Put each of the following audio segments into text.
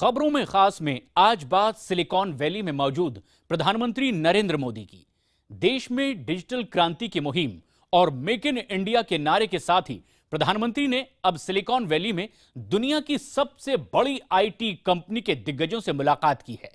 खबरों में खास में आज बात सिलिकॉन वैली में मौजूद प्रधानमंत्री नरेंद्र मोदी की। देश में डिजिटल क्रांति की मुहिम और मेक इन इंडिया के नारे के साथ ही प्रधानमंत्री ने अब सिलिकॉन वैली में दुनिया की सबसे बड़ी आईटी कंपनी के दिग्गजों से मुलाकात की है।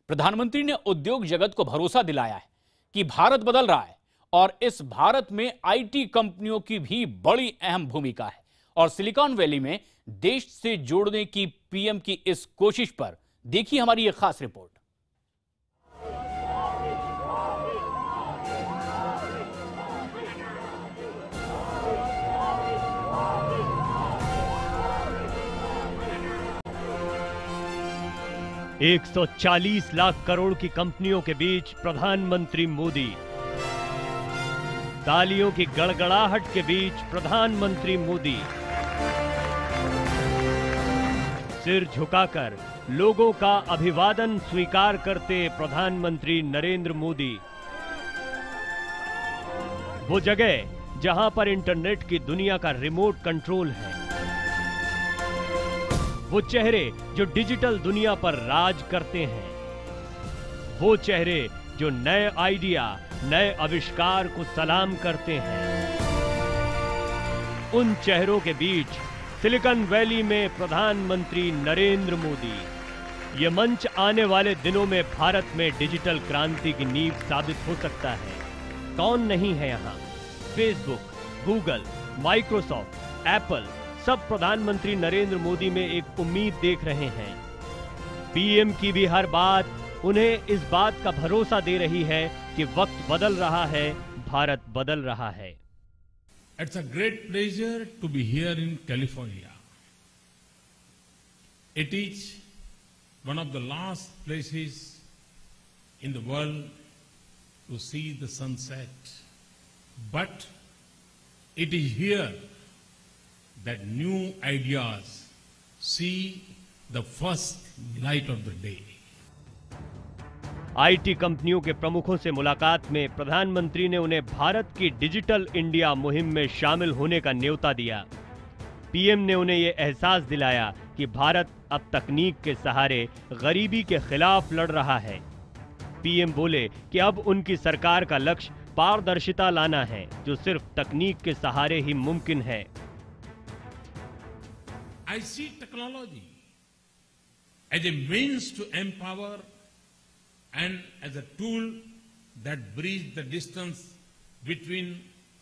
प्रधानमंत्री ने उद्योग जगत को भरोसा दिलाया है कि भारत बदल रहा है और इस भारत में आईटी कंपनियों की भी बड़ी अहम भूमिका है। और सिलिकॉन वैली में देश से जोड़ने की पीएम की इस कोशिश पर देखिए हमारी यह खास रिपोर्ट। $140 लाख करोड़ की कंपनियों के बीच प्रधानमंत्री मोदी, तालियों की गड़गड़ाहट के बीच प्रधानमंत्री मोदी, सिर झुकाकर लोगों का अभिवादन स्वीकार करते प्रधानमंत्री नरेंद्र मोदी। वो जगह जहां पर इंटरनेट की दुनिया का रिमोट कंट्रोल है, वो चेहरे जो डिजिटल दुनिया पर राज करते हैं, वो चेहरे जो नए आइडिया, नए आविष्कार को सलाम करते हैं। उन चेहरों के बीच सिलिकॉन वैली में प्रधानमंत्री नरेंद्र मोदी। यह मंच आने वाले दिनों में भारत में डिजिटल क्रांति की नींव साबित हो सकता है। कौन नहीं है यहां? फेसबुक, गूगल, माइक्रोसॉफ्ट, एप्पल सब प्रधानमंत्री नरेंद्र मोदी में एक उम्मीद देख रहे हैं। पीएम की भी हर बात उन्हें इस बात का भरोसा दे रही है कि वक्त बदल रहा है, भारत बदल रहा है। It's a great pleasure to be here in California. It is one of the last places in the world to see the sunset. But it is here that new ideas see the first light of the day. IT कंपनियों के प्रमुखों से मुलाकात में प्रधानमंत्री ने उन्हें भारत की डिजिटल इंडिया मुहिम में शामिल होने का न्योता दिया। पीएम ने उन्हें यह एहसास दिलाया कि भारत अब तकनीक के सहारे गरीबी के खिलाफ लड़ रहा है। पीएम बोले कि अब उनकी सरकार का लक्ष्य पारदर्शिता लाना है, जो सिर्फ तकनीक के सहारे ही मुमकिन है। I see technology as a means to empower and as a tool that bridges the distance between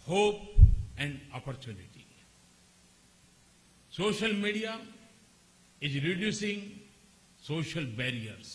hope and opportunity. Social media is reducing social barriers.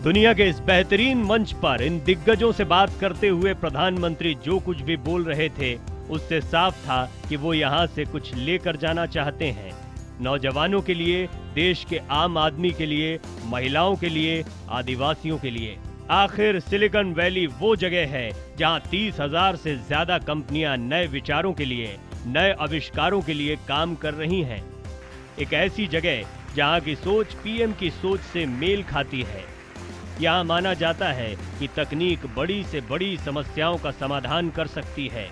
दुनिया के इस बेहतरीन मंच पर इन दिग्गजों से बात करते हुए प्रधानमंत्री जो कुछ भी बोल रहे थे, उससे साफ था कि वो यहां से कुछ लेकर जाना चाहते हैं। नौजवानों के लिए, देश के आम आदमी के लिए, महिलाओं के लिए, आदिवासियों के लिए। आखिर सिलिकॉन वैली वो जगह है जहां 30,000 से ज्यादा कंपनियां नए विचारों के लिए, नए आविष्कारों के लिए काम कर रही हैं। एक ऐसी जगह जहां की सोच पीएम की सोच से मेल खाती है। यहां माना जाता है कि तकनीक बड़ी से बड़ी समस्याओं का समाधान कर सकती है।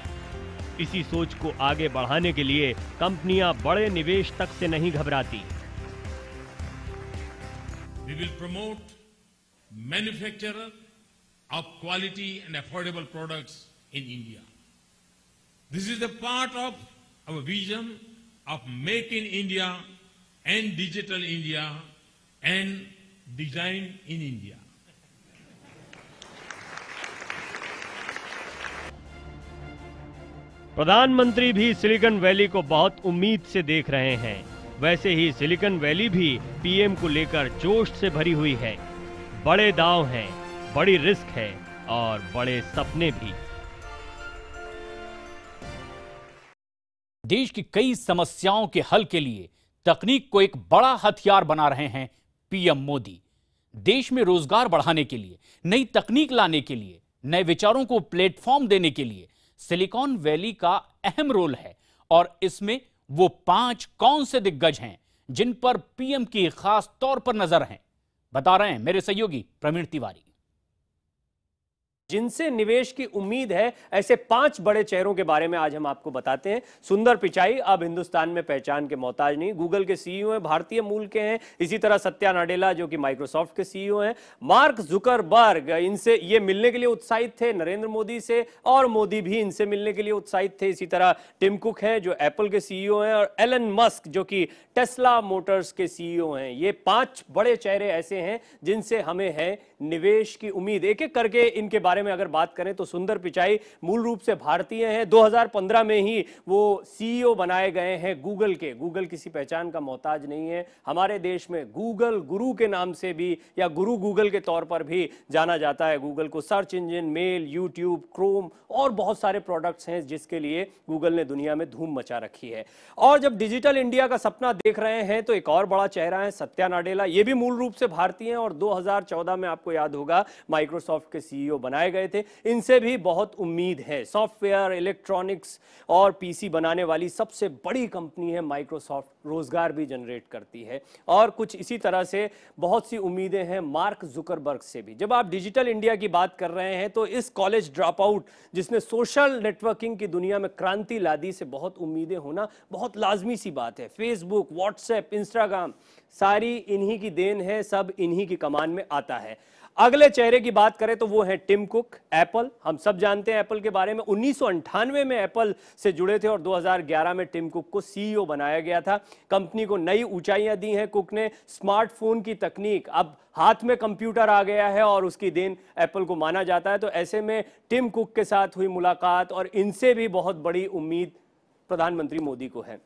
इसी सोच को आगे बढ़ाने के लिए कंपनियां बड़े निवेश तक से नहीं घबराती। We will promote manufacture of quality and affordable products in India. This is a part of our vision of Make in India and Digital India and Design in India. प्रधानमंत्री भी सिलिकॉन वैली को बहुत उम्मीद से देख रहे हैं। वैसे ही सिलिकॉन वैली भी पीएम को लेकर जोश से भरी हुई है। बड़े दांव हैं, बड़ी रिस्क है और बड़े सपने भी। देश की कई समस्याओं के हल के लिए तकनीक को एक बड़ा हथियार बना रहे हैं पीएम मोदी। देश में रोजगार बढ़ाने के लिए, नई तकनीक लाने के लिए, नए विचारों को प्लेटफॉर्म देने के लिए सिलिकॉन वैली का अहम रोल है। और इसमें वो 5 कौन से दिग्गज हैं जिन पर पीएम की खास तौर पर नजर है, बता रहे हैं मेरे सहयोगी प्रवीण तिवारी। जिनसे निवेश की उम्मीद है, ऐसे 5 बड़े चेहरों के बारे में आज हम आपको बताते हैं। सुंदर पिचाई अब हिंदुस्तान में पहचान के मोहताज नहीं, गूगल के सीईओ हैं, भारतीय मूल के हैं। इसी तरह सत्या नाडेला जो कि माइक्रोसॉफ्ट के सीईओ हैं। मार्क जुकरबर्ग, इनसे ये मिलने के लिए उत्साहित थे नरेंद्र मोदी से, और मोदी भी इनसे मिलने के लिए उत्साहित थे। इसी तरह टिम कुक हैं जो एप्पल के सीईओ हैं, और एलन मस्क जो कि टेस्ला मोटर्स के सीईओ हैं। ये 5 बड़े चेहरे ऐसे हैं जिनसे हमें है निवेश की उम्मीद। एक एक करके इनके बारे में अगर बात करें तो सुंदर पिचाई मूल रूप से भारतीय हैं। 2015 में ही वो सीईओ बनाए गए हैं गूगल के। गूगल किसी पहचान का मोहताज नहीं है। हमारे देश में गूगल गुरु के नाम से भी, या गुरु गूगल के तौर पर भी जाना जाता है। गूगल को search engine, mail, YouTube, Chrome और बहुत सारे प्रोडक्ट्स हैं जिसके लिए गूगल ने दुनिया में धूम मचा रखी है। और जब डिजिटल इंडिया का सपना देख रहे हैं तो एक और बड़ा चेहरा है सत्या नाडेला। ये भी मूल रूप से भारतीय हैं और 2014 में आपको याद होगा माइक्रोसॉफ्ट के सीईओ बनाए गए थे। इनसे भी बहुत उम्मीद है। सॉफ्टवेयर, इलेक्ट्रॉनिक्स और पीसी बनाने वाली सबसे बड़ी कंपनी है माइक्रोसॉफ्ट, रोजगार भी जनरेट करती है। और कुछ इसी तरह से बहुत सी उम्मीदें हैं मार्क जुकरबर्ग से भी। जब आप डिजिटल इंडिया की बात कर रहे हैं तो इस कॉलेज ड्रॉप आउट जिसने सोशल नेटवर्किंग की दुनिया में क्रांति ला दी से बहुत उम्मीदें होना बहुत लाजमी सी बात है। फेसबुक, व्हाट्सएप, इंस्टाग्राम सारी इन्हीं की देन है, सब इन्हीं की कमान में आता है। अगले चेहरे की बात करें तो वो है टिम कुक, एप्पल। हम सब जानते हैं एप्पल के बारे में। 1998 में एप्पल से जुड़े थे और 2011 में टिम कुक को सीईओ बनाया गया था। कंपनी को नई ऊंचाइयां दी हैं कुक ने। स्मार्टफोन की तकनीक, अब हाथ में कंप्यूटर आ गया है और उसकी देन एप्पल को माना जाता है। तो ऐसे में टिम कुक के साथ हुई मुलाकात और इनसे भी बहुत बड़ी उम्मीद प्रधानमंत्री मोदी को है।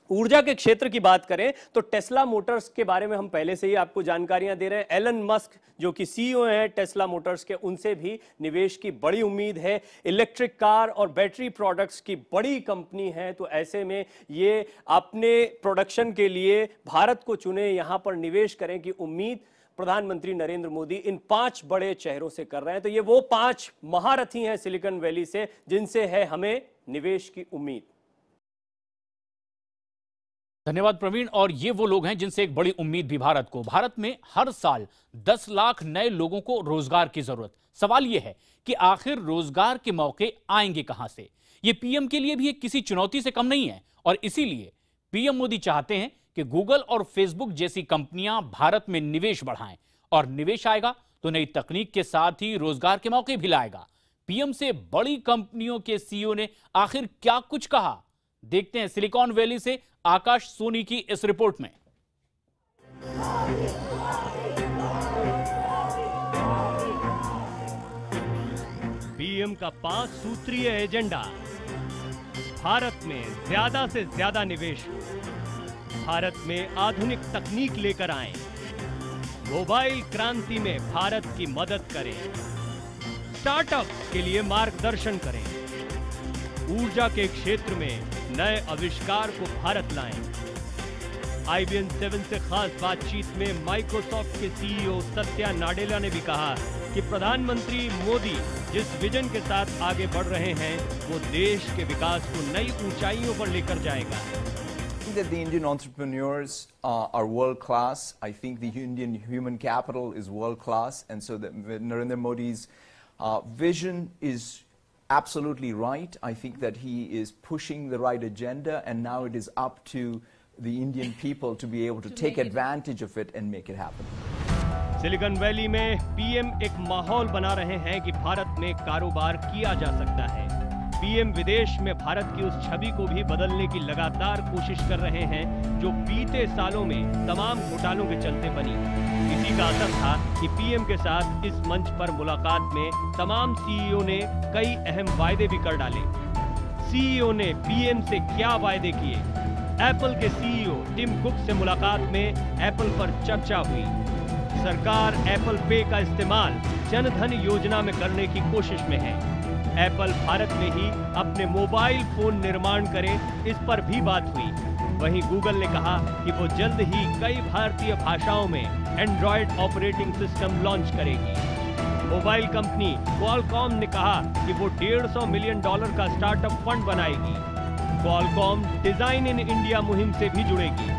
ऊर्जा के क्षेत्र की बात करें तो टेस्ला मोटर्स के बारे में हम पहले से ही आपको जानकारियां दे रहे हैं। एलन मस्क जो कि सीईओ हैं टेस्ला मोटर्स के, उनसे भी निवेश की बड़ी उम्मीद है। इलेक्ट्रिक कार और बैटरी प्रोडक्ट्स की बड़ी कंपनी है, तो ऐसे में ये अपने प्रोडक्शन के लिए भारत को चुने, यहां पर निवेश करें की उम्मीद प्रधानमंत्री नरेंद्र मोदी इन 5 बड़े चेहरों से कर रहे हैं। तो ये वो 5 महारथी हैं सिलिकॉन वैली से जिनसे है हमें निवेश की उम्मीद। धन्यवाद प्रवीण। और ये वो लोग हैं जिनसे एक बड़ी उम्मीद भी भारत को। भारत में हर साल 10 लाख नए लोगों को रोजगार की जरूरत। सवाल यह है कि आखिर रोजगार के मौके आएंगे कहां से। ये पीएम के लिए भी एक किसी चुनौती से कम नहीं है, और इसीलिए पीएम मोदी चाहते हैं कि गूगल और फेसबुक जैसी कंपनियां भारत में निवेश बढ़ाएं, और निवेश आएगा तो नई तकनीक के साथ ही रोजगार के मौके भी लाएगा। पीएम से बड़ी कंपनियों के सीईओ ने आखिर क्या कुछ कहा, देखते हैं सिलिकॉन वैली से आकाश सोनी की इस रिपोर्ट में। पीएम का 5 सूत्रीय एजेंडा, भारत में ज्यादा से ज्यादा निवेश हो, भारत में आधुनिक तकनीक लेकर आएं, मोबाइल क्रांति में भारत की मदद करें, स्टार्टअप के लिए मार्गदर्शन करें, ऊर्जा के क्षेत्र में नए आविष्कार को भारत लाएं। IBM 7 से खास बातचीत में माइक्रोसॉफ्ट के सीईओ सत्या नाडेला ने भी कहा कि प्रधानमंत्री मोदी जिस विजन के साथ आगे बढ़ रहे हैं वो देश के विकास को नई ऊंचाइयों पर लेकर जाएगा। I think that the Indian entrepreneurs are world class. I think the Indian human capital is world class, and so that Narendra Modi's vision is absolutely right. I think that he is pushing the right agenda, and now it is up to the Indian people to be able to take advantage of it and make it happen. Silicon valley में PM एक माहौल बना रहे हैं कि भारत में कारोबार किया जा सकता है। पीएम विदेश में भारत की उस छवि को भी बदलने की लगातार कोशिश कर रहे हैं जो बीते सालों में तमाम घोटालों के चलते बनी। इसी का असर था कि पीएम के साथ इस मंच पर मुलाकात में तमाम सीईओ ने कई अहम वायदे भी कर डाले। सीईओ ने पीएम से क्या वायदे किए? एप्पल के सीईओ टिम कुक से मुलाकात में एप्पल पर चर्चा हुई। सरकार एप्पल पे का इस्तेमाल जनधन योजना में करने की कोशिश में है। एप्पल भारत में ही अपने मोबाइल फोन निर्माण करे, इस पर भी बात हुई। वहीं गूगल ने कहा कि वो जल्द ही कई भारतीय भाषाओं में एंड्रॉयड ऑपरेटिंग सिस्टम लॉन्च करेगी। मोबाइल कंपनी क्वालकॉम ने कहा कि वो $150 मिलियन का स्टार्टअप फंड बनाएगी। क्वालकॉम डिजाइन इन इंडिया मुहिम से भी जुड़ेगी।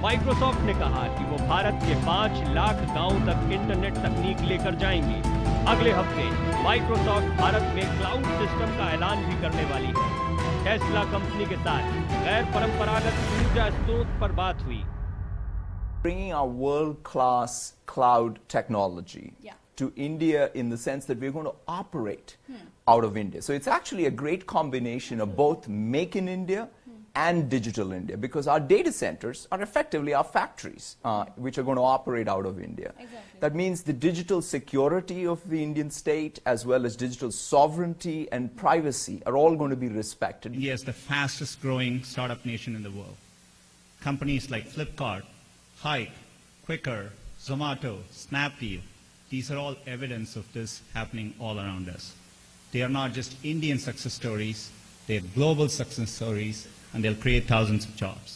माइक्रोसॉफ्ट ने कहा कि वो भारत के 5 लाख गांवों तक इंटरनेट तकनीक लेकर जाएंगे। अगले हफ्ते माइक्रोसॉफ्ट भारत में क्लाउड सिस्टम का ऐलान भी करने वाली है। टेस्ला कंपनी के साथ गैर परंपरागत ऊर्जा स्रोत पर बात हुई। Bringing our world-class cloud technology to India in the sense that we're going to operate out of India. So it's actually a great combination of both Make in India and Digital India, because our data centers are effectively our factories, which are going to operate out of India. Exactly. That means the digital security of the Indian state, as well as digital sovereignty and privacy, are all going to be respected. India is the fastest growing startup nation in the world. Companies like Flipkart, Hike, Quicker, Zomato, Snapdeal, these are all evidence of this happening all around us. They are not just Indian success stories, they are global success stories, and they'll create thousands of jobs.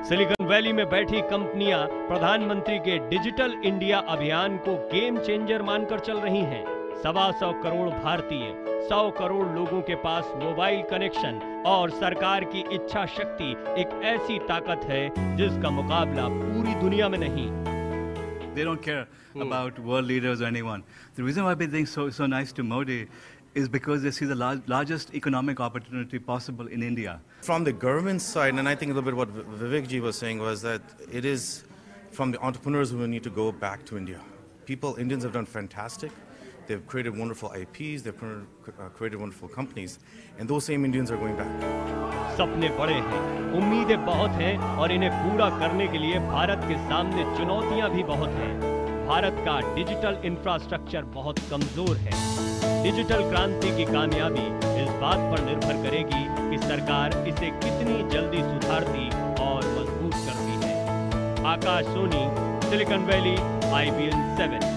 Silicon valley में बैठी कंपनियां प्रधानमंत्री के digital India अभियान को game changer मानकर चल रही हैं। 125 करोड़ भारतीय, 100 करोड़ लोगों के पास मोबाइल कनेक्शन और सरकार की इच्छा शक्ति एक ऐसी ताकत है जिसका मुकाबला पूरी दुनिया में नहीं। They don't care about world leaders or anyone. The reason why they think so nice to Modi is because they see the largest economic opportunity possible in India. From the government side, and I think a little bit what Vivek ji was saying was that it is from the entrepreneurs who need to go back to India. Indians have done fantastic. They've created wonderful IPs, they've created wonderful companies, and those same Indians are going back. सपने बड़े हैं, उम्मीदें बहुत हैं और इन्हें पूरा करने के लिए भारत के सामने चुनौतियां भी बहुत हैं। भारत का डिजिटल इंफ्रास्ट्रक्चर बहुत कमजोर है। डिजिटल क्रांति की कामयाबी इस बात पर निर्भर करेगी कि सरकार इसे कितनी जल्दी सुधारती और मजबूत करती है। आकाश सोनी, सिलिकॉन वैली, IBN 7।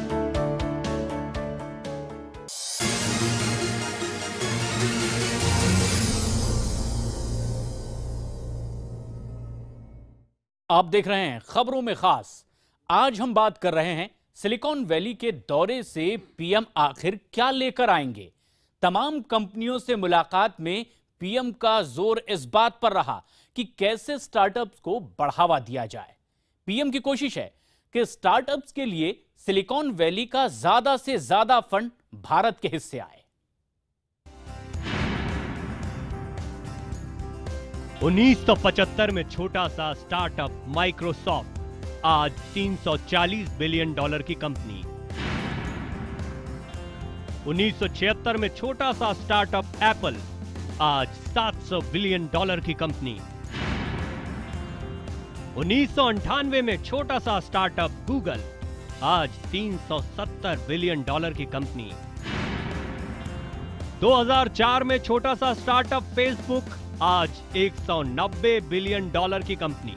आप देख रहे हैं खबरों में खास। आज हम बात कर रहे हैं सिलिकॉन वैली के दौरे से पीएम आखिर क्या लेकर आएंगे। तमाम कंपनियों से मुलाकात में पीएम का जोर इस बात पर रहा कि कैसे स्टार्टअप्स को बढ़ावा दिया जाए। पीएम की कोशिश है कि स्टार्टअप्स के लिए सिलिकॉन वैली का ज्यादा से ज्यादा फंड भारत के हिस्से आए। 1975 में छोटा सा स्टार्टअप माइक्रोसॉफ्ट आज $340 बिलियन की कंपनी। 1976 में छोटा सा स्टार्टअप एप्पल आज $700 बिलियन की कंपनी। 1998 में छोटा सा स्टार्टअप गूगल आज $370 बिलियन की कंपनी। 2004 में छोटा सा स्टार्टअप फेसबुक आज $190 बिलियन की कंपनी।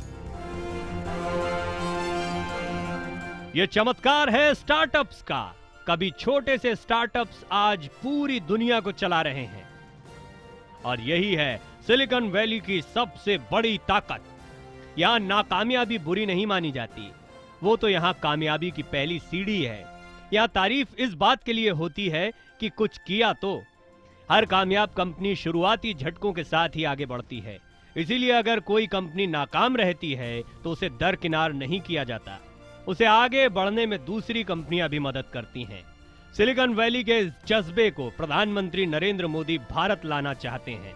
यह चमत्कार है स्टार्टअप्स का। कभी छोटे से स्टार्टअप्स आज पूरी दुनिया को चला रहे हैं और यही है सिलिकॉन वैली की सबसे बड़ी ताकत। यहां नाकामयाबी बुरी नहीं मानी जाती, वो तो यहां कामयाबी की पहली सीढ़ी है। यहां तारीफ इस बात के लिए होती है कि कुछ किया तो। हर कामयाब कंपनी शुरुआती झटकों के साथ ही आगे बढ़ती है, इसीलिए अगर कोई कंपनी नाकाम रहती है तो उसे दरकिनार नहीं किया जाता, उसे आगे बढ़ने में दूसरी कंपनियां भी मदद करती हैं। सिलिकॉन वैली के इस जज्बे को प्रधानमंत्री नरेंद्र मोदी भारत लाना चाहते हैं।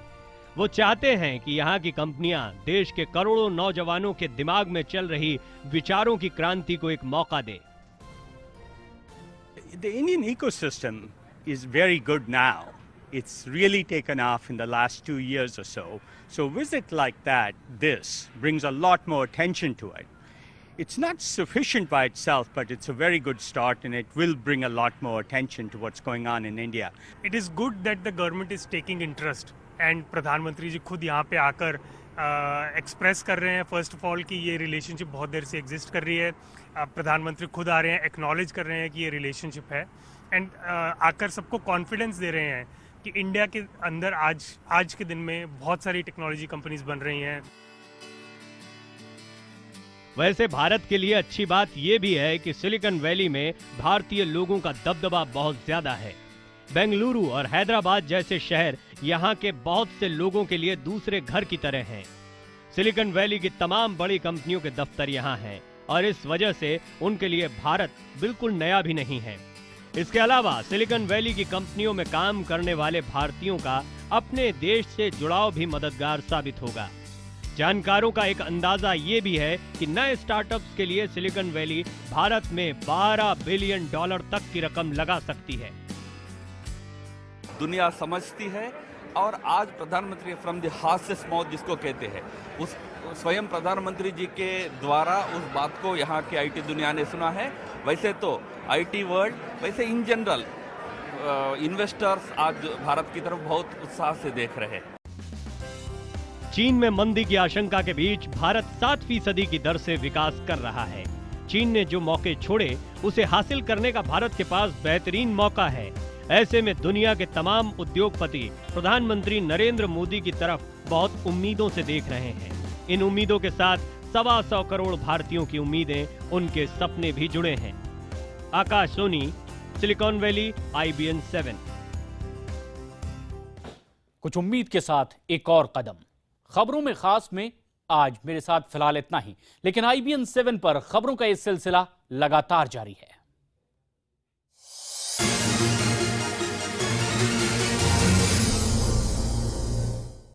वो चाहते हैं कि यहाँ की कंपनियां देश के करोड़ों नौजवानों के दिमाग में चल रही विचारों की क्रांति को एक मौका दे। The Indian ecosystem is very good now. It's really taken off in the last 2 years or so. So a visit like this brings a lot more attention to it. It's not sufficient by itself, but it's a very good start and it will bring a lot more attention to what's going on in India. It is good that the government is taking interest and प्रधानमंत्री जी खुद यहाँ पे आकर express कर रहे हैं first of all कि ये रिलेशनशिप बहुत देर से एग्जिस्ट कर रही है। प्रधानमंत्री खुद आ रहे हैं, एक्नॉलेज कर रहे हैं कि ये रिलेशनशिप है एंड आकर सबको कॉन्फिडेंस दे रहे हैं कि इंडिया के अंदर आज के दिन में बहुत सारी टेक्नोलॉजी कंपनीज बन रही हैं। वैसे भारत के लिए अच्छी बात यह भी है कि सिलिकॉन वैली में भारतीय लोगों का दबदबा बहुत ज्यादा है। बेंगलुरु और हैदराबाद जैसे शहर यहाँ के बहुत से लोगों के लिए दूसरे घर की तरह हैं। सिलिकॉन वैली की तमाम बड़ी कंपनियों के दफ्तर यहाँ हैं और इस वजह से उनके लिए भारत बिल्कुल नया भी नहीं है। इसके अलावा सिलिकॉन वैली की कंपनियों में काम करने वाले भारतीयों का अपने देश से जुड़ाव भी मददगार साबित होगा। जानकारों का एक अंदाजा ये भी है कि नए स्टार्टअप्स के लिए सिलिकॉन वैली भारत में $12 बिलियन तक की रकम लगा सकती है। दुनिया समझती है और आज प्रधानमंत्री फ्रॉम द हार्सेस्ट माउथ जिसको कहते हैं, उस स्वयं प्रधानमंत्री जी के द्वारा उस बात को यहाँ के आईटी दुनिया ने सुना है। वैसे तो आईटी वर्ल्ड, वैसे इन जनरल इन्वेस्टर्स आज भारत की तरफ बहुत उत्साह से देख रहे हैं। चीन में मंदी की आशंका के बीच भारत 7% की दर से विकास कर रहा है। चीन ने जो मौके छोड़े उसे हासिल करने का भारत के पास बेहतरीन मौका है। ऐसे में दुनिया के तमाम उद्योगपति प्रधानमंत्री नरेंद्र मोदी की तरफ बहुत उम्मीदों से देख रहे हैं। इन उम्मीदों के साथ 125 करोड़ भारतीयों की उम्मीदें, उनके सपने भी जुड़े हैं। आकाश सोनी, सिलिकॉन वैली, IBN 7। कुछ उम्मीद के साथ एक और कदम। खबरों में खास में आज मेरे साथ फिलहाल इतना ही, लेकिन IBN 7 पर खबरों का ये सिलसिला लगातार जारी है।